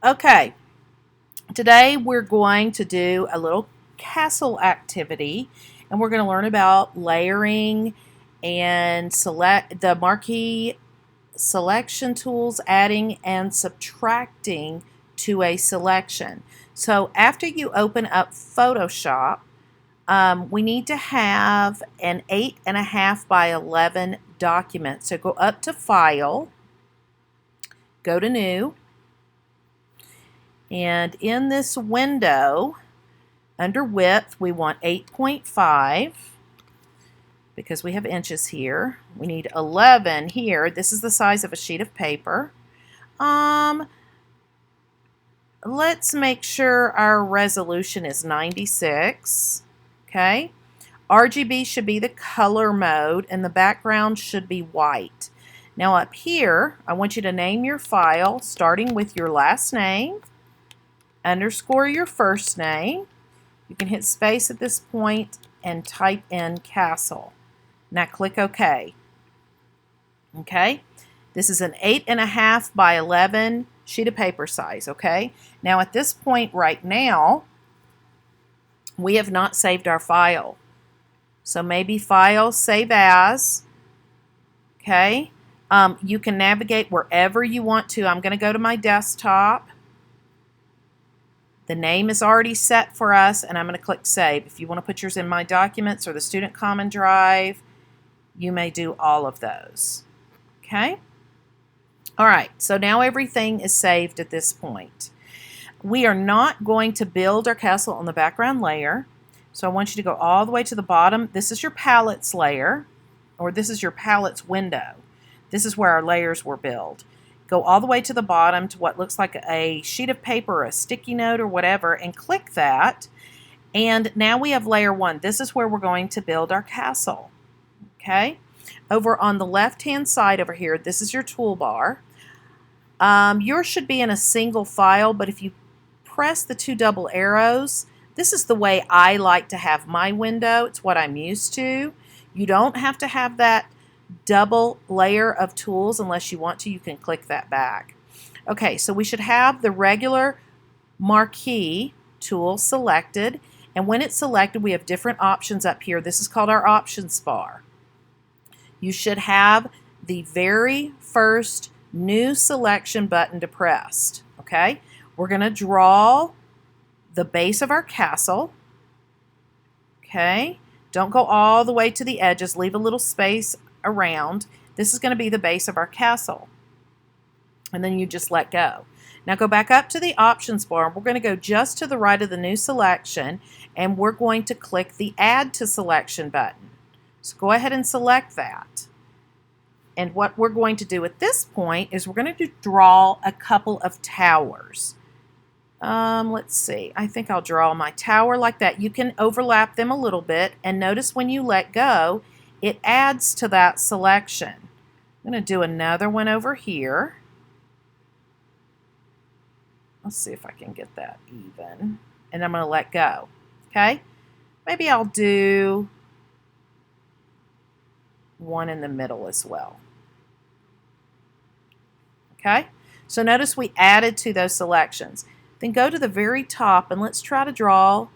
Okay, today we're going to do a little castle activity, and we're going to learn about layering and select the marquee selection tools, adding and subtracting to a selection. So after you open up Photoshop, we need to have an 8.5 by 11 document. So go up to File, go to New, and in this window, under Width, we want 8.5 because we have inches here. We need 11 here. This is the size of a sheet of paper. Let's make sure our resolution is 96. Okay. RGB should be the color mode, and the background should be white. Now up here, I want you to name your file starting with your last name, underscore your first name. You can hit space at this point and type in Castle. Now click OK. Okay, this is an 8.5 by 11 sheet of paper size. Okay, now at this point right now, we have not saved our file. So maybe File, Save As. Okay, you can navigate wherever you want to. I'm going to go to my desktop. The name is already set for us, and I'm going to click Save. If you want to put yours in My Documents or the Student Common Drive, you may do all of those. Okay? All right, so now everything is saved at this point. We are not going to build our castle on the background layer, so I want you to go all the way to the bottom. This is your palettes layer, or this is your palettes window. This is where our layers were built. Go all the way to the bottom to what looks like a sheet of paper, or a sticky note, or whatever, and click that. And now we have layer 1. This is where we're going to build our castle. Okay? Over on the left-hand side over here, this is your toolbar. Yours should be in a single file, but if you press the 2 double arrows, this is the way I like to have my window. It's what I'm used to. You don't have to have that double layer of tools unless you want to. You can click that back. Okay, so we should have the regular marquee tool selected, and when it's selected, we have different options up here. This is called our options bar. You should have the very first new selection button depressed. Okay, we're going to draw the base of our castle. Okay, don't go all the way to the edges, leave a little space around. This is going to be the base of our castle, and then you just let go. Now go back up to the options bar. We're going to go just to the right of the new selection, and we're going to click the Add to Selection button. So go ahead and select that. And what we're going to do at this point is we're going to draw a couple of towers. Let's see. I think I'll draw my tower like that. You can overlap them a little bit, and notice when you let go, it adds to that selection. I'm going to do another one over here. Let's see if I can get that even. And I'm going to let go. Okay? Maybe I'll do one in the middle as well. Okay? So notice we added to those selections. Then go to the very top and let's try to draw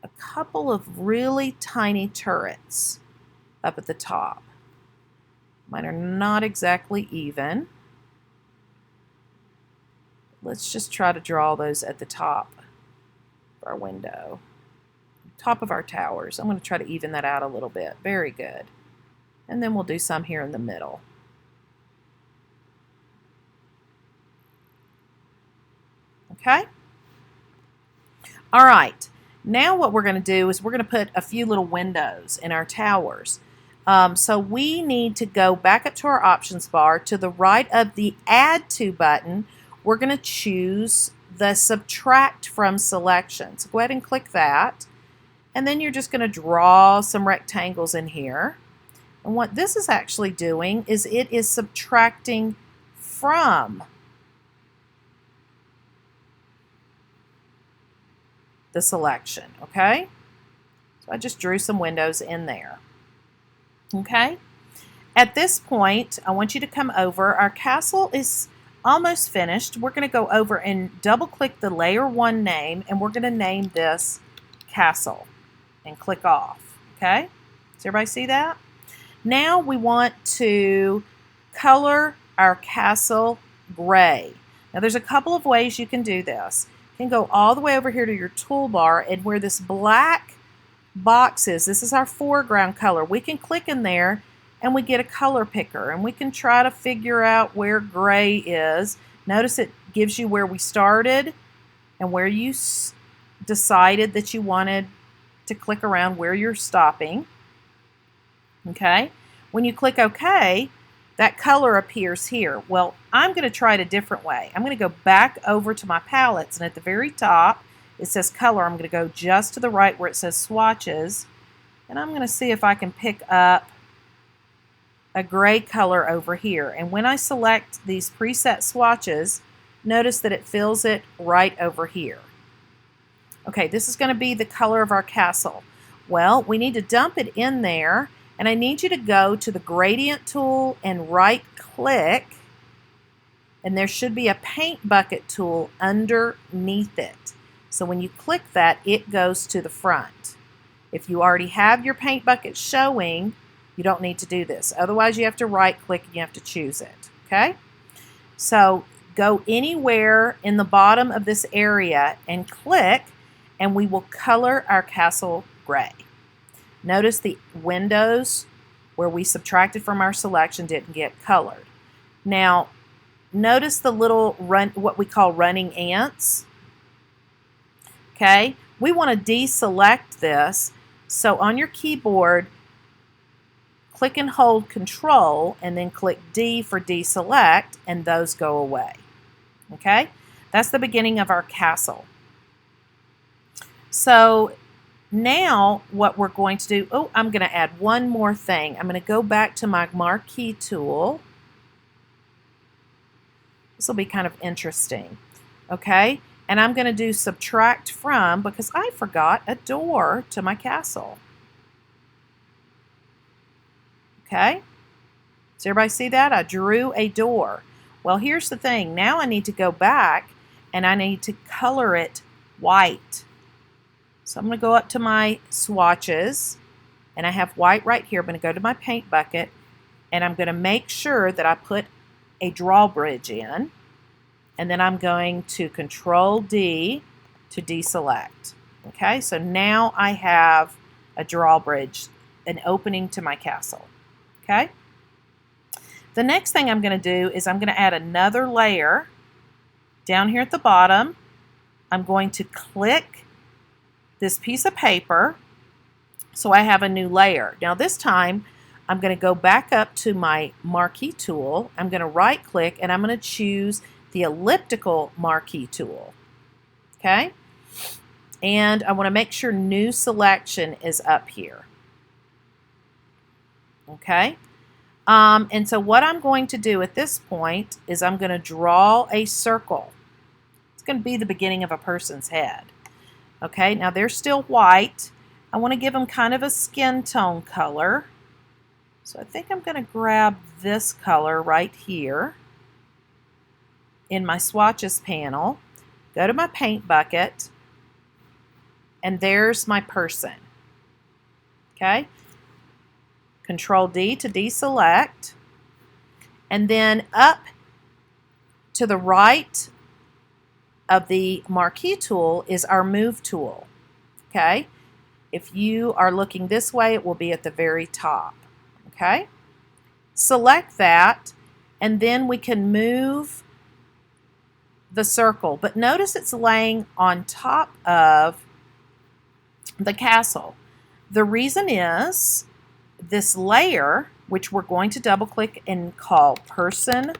a couple of really tiny turrets up at the top. Mine are not exactly even. Let's just try to draw those at the top of our window. Top of our towers. I'm going to try to even that out a little bit. Very good. And then we'll do some here in the middle. Okay? All right. Now what we're going to do is we're going to put a few little windows in our towers. So we need to go back up to our options bar. To the right of the Add To button, we're going to choose the Subtract From selection. So go ahead and click that. And then you're just going to draw some rectangles in here. And what this is actually doing is it is subtracting from the selection, okay? So I just drew some windows in there, okay? At this point, I want you to come over. Our castle is almost finished. We're going to go over and double click the layer 1 name, and we're going to name this castle and click off. Okay, does everybody see that? Now we want to color our castle gray. Now there's a couple of ways you can do this. You can go all the way over here to your toolbar, and where this black box is, this is our foreground color. We can click in there and we get a color picker, and we can try to figure out where gray is. Notice it gives you where we started and where you decided that you wanted to click around where you're stopping. Okay, when you click OK, that color appears here. Well, I'm going to try it a different way. I'm going to go back over to my palettes, and at the very top it says color. I'm going to go just to the right where it says swatches, and I'm going to see if I can pick up a gray color over here. And when I select these preset swatches, notice that it fills it right over here. Okay, this is going to be the color of our castle. Well, we need to dump it in there, and I need you to go to the gradient tool and right click, and there should be a paint bucket tool underneath it. So when you click that, it goes to the front. If you already have your paint bucket showing, you don't need to do this. Otherwise, you have to right click and you have to choose it. Okay? So go anywhere in the bottom of this area and click, and we will color our castle gray. Notice the windows where we subtracted from our selection didn't get colored. Now, notice the little what we call running ants. Okay, we want to deselect this. So on your keyboard, click and hold Control and then click D for deselect, and those go away. Okay, that's the beginning of our castle. So now what we're going to do, I'm going to add one more thing. I'm going to go back to my Marquee Tool. This will be kind of interesting. Okay, and I'm going to do subtract from, because I forgot a door to my castle. Okay, does everybody see that? I drew a door. Well, here's the thing. Now I need to go back and I need to color it white. So I'm going to go up to my swatches, and I have white right here. I'm going to go to my paint bucket, and I'm going to make sure that I put a drawbridge in, and then I'm going to Control D to deselect. Okay, so now I have a drawbridge, an opening to my castle. Okay, the next thing I'm going to do is I'm going to add another layer down here at the bottom. I'm going to click this piece of paper so I have a new layer. Now this time I'm going to go back up to my Marquee Tool. I'm going to right click and I'm going to choose the elliptical Marquee Tool. Okay, and I want to make sure new selection is up here. Okay, and so what I'm going to do at this point is I'm going to draw a circle. It's going to be the beginning of a person's head. Okay, now they're still white. I want to give them kind of a skin tone color. So I think I'm going to grab this color right here in my swatches panel, go to my paint bucket, and there's my person. Okay, Control D to deselect, and then up to the right of the Marquee Tool is our Move tool. Okay, if you are looking this way, it will be at the very top. Okay, select that, and then we can move the circle, but notice it's laying on top of the castle. The reason is this layer, which we're going to double click and call Person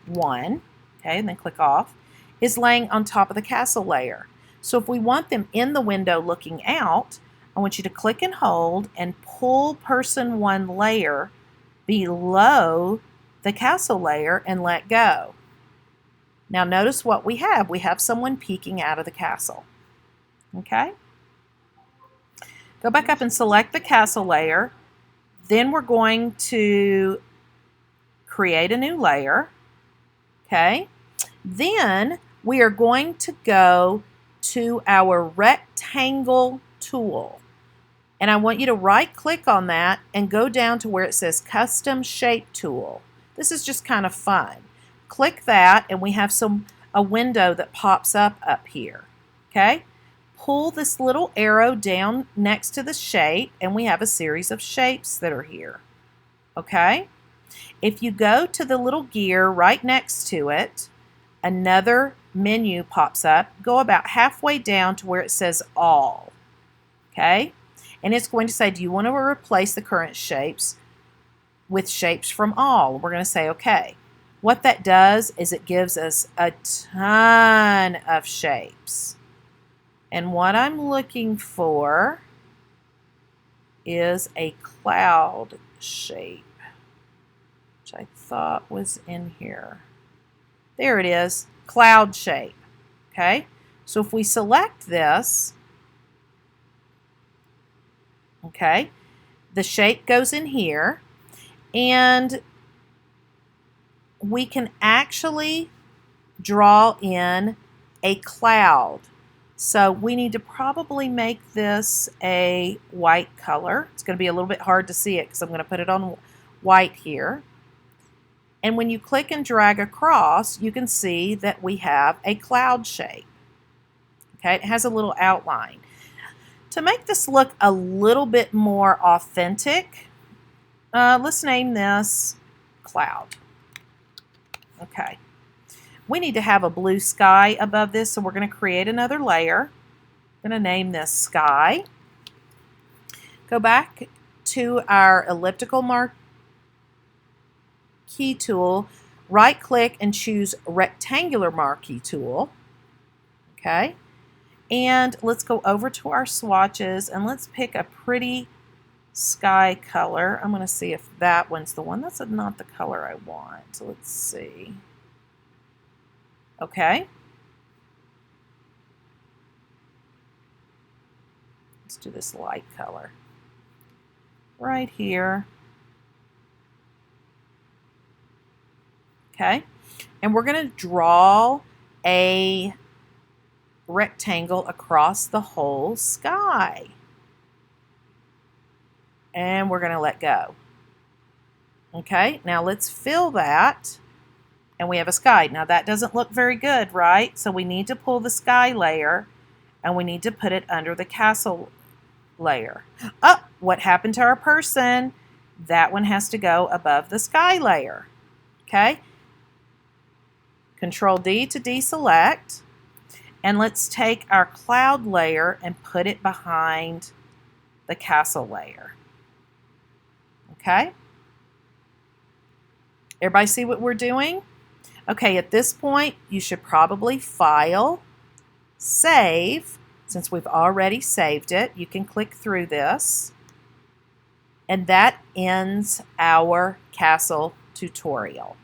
1, okay, and then click off, is laying on top of the castle layer. So if we want them in the window looking out, I want you to click and hold and pull Person 1 layer below the castle layer and let go. Now notice what we have. We have someone peeking out of the castle. Okay? Go back up and select the castle layer. Then we're going to create a new layer. Okay? Then we are going to go to our rectangle tool. And I want you to right click on that and go down to where it says Custom Shape Tool. This is just kind of fun. Click that and we have a window that pops up here. Okay? Pull this little arrow down next to the shape and we have a series of shapes that are here. Okay? If you go to the little gear right next to it, another menu pops up. Go about halfway down to where it says All. Okay? And it's going to say, do you want to replace the current shapes with shapes from all? We're going to say okay. What that does is it gives us a ton of shapes. And what I'm looking for is a cloud shape, which I thought was in here. There it is, cloud shape. Okay, so if we select this, okay, the shape goes in here, and we can actually draw in a cloud. So we need to probably make this a white color. It's going to be a little bit hard to see it because I'm going to put it on white here. And when you click and drag across, you can see that we have a cloud shape. Okay, it has a little outline. To make this look a little bit more authentic, let's name this Cloud. Okay. We need to have a blue sky above this, so we're going to create another layer. I'm going to name this Sky. Go back to our elliptical Marquee Tool, right-click and choose Rectangular Marquee Tool. Okay. And let's go over to our swatches and let's pick a pretty sky color. I'm going to see if that one's the one. That's not the color I want. So let's see. Okay. Let's do this light color right here. Okay. And we're going to draw a rectangle across the whole sky. And we're going to let go. Okay, now let's fill that. And we have a sky. Now that doesn't look very good, right? So we need to pull the sky layer and we need to put it under the castle layer. Oh, what happened to our person? That one has to go above the sky layer. Okay. Control D to deselect. And let's take our cloud layer and put it behind the castle layer. Okay? Everybody see what we're doing? Okay, at this point, you should probably File, Save. Since we've already saved it, you can click through this. And that ends our castle tutorial.